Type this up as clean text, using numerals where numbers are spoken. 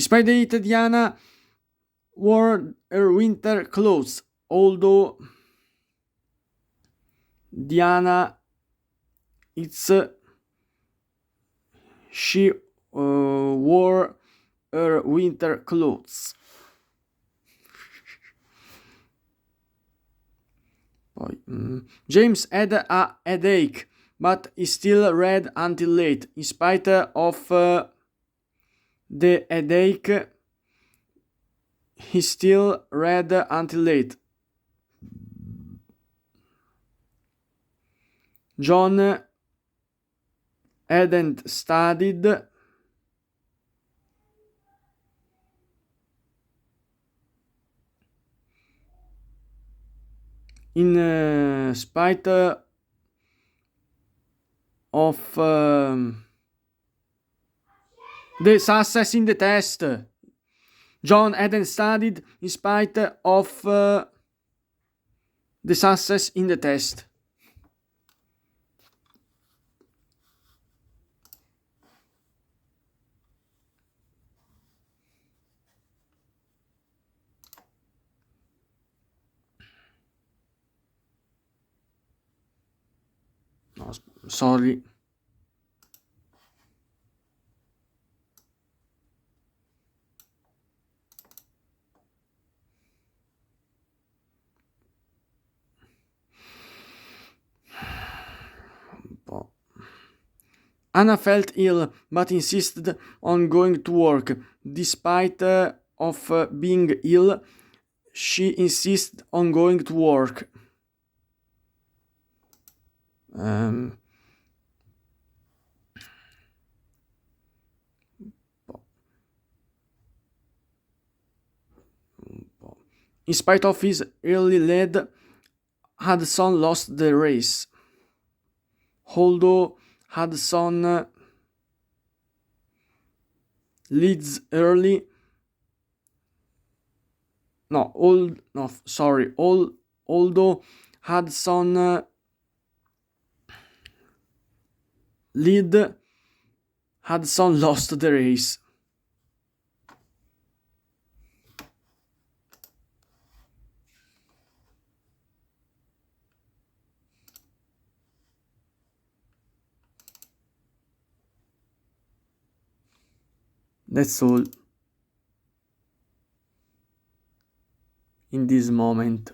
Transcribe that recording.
Despite the heat, Diana wore her winter clothes, although Diana she wore her winter clothes. James had a headache, but he still read until late. In spite of the headache, he still read until late. John hadn't studied in spite of the success in the test. John hadn't studied in spite of the success in the test. No, sorry. Anna felt ill, but insisted on going to work. Despite of being ill, she insisted on going to work. In spite of his early lead, Hudson lost the race. Although Hudson leads early, although Hudson lead, Hudson lost the race. That's all in this moment.